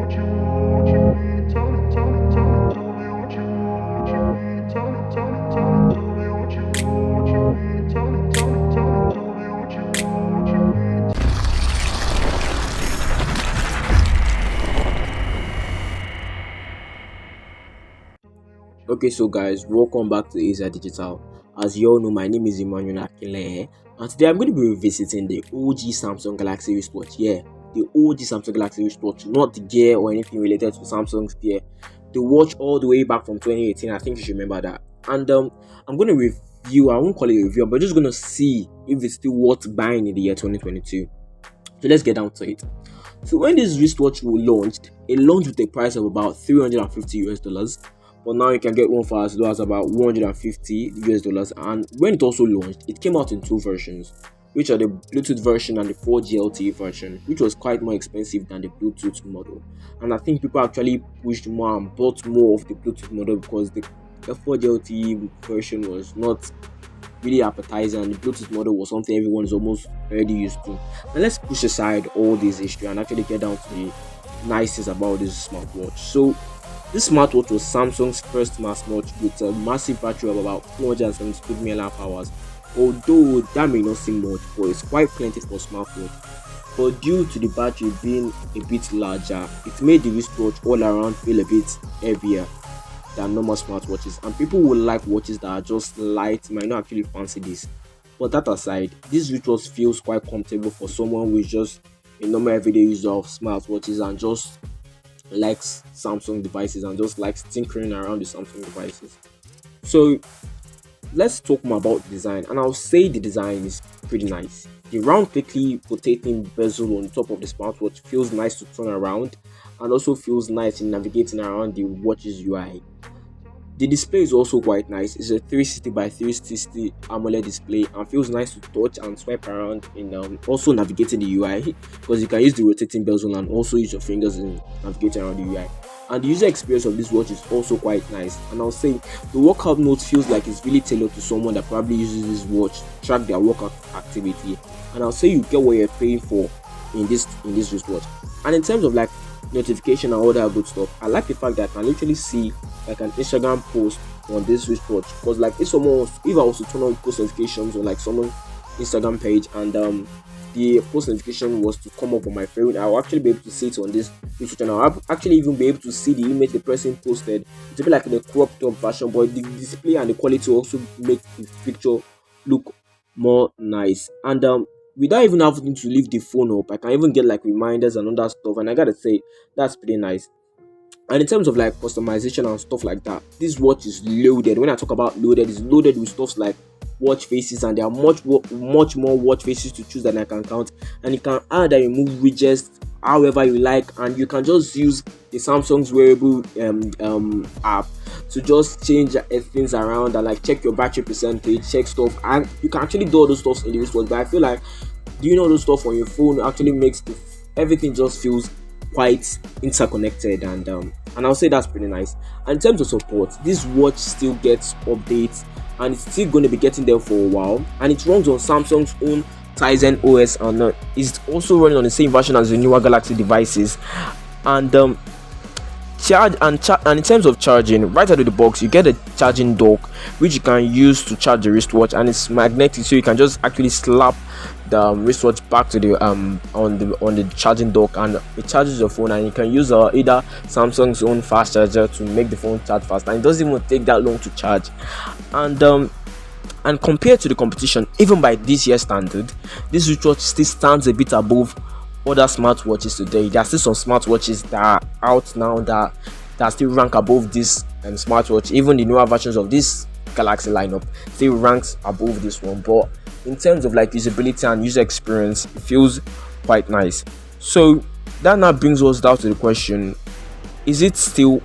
Okay, so guys, welcome back to Asia Digital. As you all know, my name is Emmanuel Akinle, and today I'm going to be revisiting the OG Samsung Galaxy wristwatch. Yeah, the OG Samsung Galaxy wristwatch, not the gear or anything related to Samsung's gear. The watch all the way back from 2018. I think you should remember that. And I'm going to review. I won't call it a review, but just going to see if it's still worth buying in the year 2022. So let's get down to it. So when this wristwatch was launched, it launched with a price of about 350 US dollars. But now you can get one for as low as about 150 US dollars. And when it also launched, it came out in two versions, which are the Bluetooth version and the 4G LTE version, which was quite more expensive than the Bluetooth model. And I think people actually pushed more and bought more of the Bluetooth model because the 4G LTE version was not really appetizing, and the Bluetooth model was something everyone is almost already used to. Now let's push aside all this history and actually get down to the nicest about this smartwatch. So this smartwatch was Samsung's first mass launch with a massive battery of about 472 mAh. Although that may not seem much, but it's quite plenty for a smartwatch. But due to the battery being a bit larger, it made the wristwatch all around feel a bit heavier than normal smartwatches, and people will like watches that are just light, might not actually fancy this. But that aside, this wristwatch feels quite comfortable for someone who is just a normal everyday user of smartwatches and just likes Samsung devices and just likes tinkering around the Samsung devices. So let's talk more about design, and I'll say the design is pretty nice. The round quickly rotating bezel on top of the smartwatch feels nice to turn around and also feels nice in navigating around the watch's UI. The display is also quite nice. It's a 360 by 360 AMOLED display and feels nice to touch and swipe around in also navigating the UI, because you can use the rotating bezel and also use your fingers in navigating around the UI. And the user experience of this watch is also quite nice. And I'll say the workout mode feels like it's really tailored to someone that probably uses this watch to track their workout activity. And I'll say you get what you're paying for in this wristwatch. And in terms of like notification and all that good stuff, I like the fact that I can literally see like an Instagram post on this wristwatch, because like if I was to turn on post notifications on like someone's Instagram page and the post notification was to come up on my phone, I'll actually be able to see it on this wristwatch, and I'll actually even be able to see the image the person posted. It's a bit like in a cropped up version, but the display and the quality also make the picture look more nice. And without even having to leave the phone up, I can even get like reminders and all that stuff, and I gotta say that's pretty nice. And in terms of like customization and stuff like that, this watch is loaded. When I talk about loaded, it's loaded with stuff like watch faces, and there are much more watch faces to choose than I can count. And you can add and remove widgets however you like, and you can just use the Samsung's wearable app to just change things around and like check your battery percentage, check stuff, and you can actually do all those stuff in the wristwatch. But I feel like doing all those stuff on your phone actually makes everything just feels quite interconnected, and I'll say that's pretty nice. And in terms of support, this watch still gets updates, and it's still going to be getting there for a while, and it runs on Samsung's own Tizen OS, and it's also running on the same version as the newer Galaxy devices. And and in terms of charging, right out of the box you get a charging dock which you can use to charge the wristwatch, and it's magnetic, so you can just actually slap the wristwatch back to the on the charging dock, and it charges your phone, and you can use either Samsung's own fast charger to make the phone charge faster, and it doesn't even take that long to charge. And compared to the competition, even by this year's standard, this wristwatch still stands a bit above other smartwatches today. There are still some smartwatches that are out now that still rank above this smartwatch. Even the newer versions of this Galaxy lineup still ranks above this one, but in terms of like usability and user experience, it feels quite nice. So that now brings us down to the question: is it still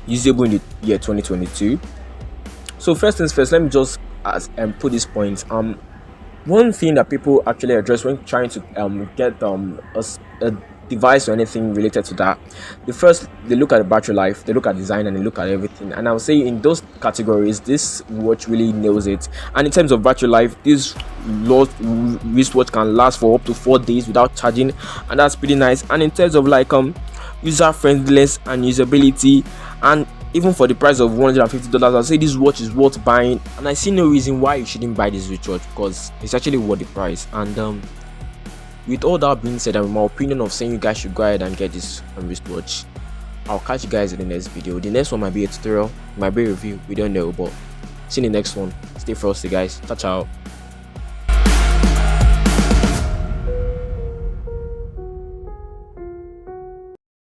usable in the year 2022? So first things first, let me just put this point. One thing that people actually address when trying to get a device or anything related to that, they look at the battery life, they look at design, and they look at everything. And I would say in those categories, this watch really nails it. And in terms of battery life, this wristwatch can last for up to 4 days without charging, and that's pretty nice. And in terms of like user friendliness and usability, and even for the price of $150, I'll say this watch is worth buying, and I see no reason why you shouldn't buy this wristwatch because it's actually worth the price. And with all that being said, and with my opinion of saying you guys should go ahead and get this wristwatch, I'll catch you guys in the next video. The next one might be a tutorial, might be a review, we don't know, but see you in the next one. Stay frosty, guys. Ciao ciao.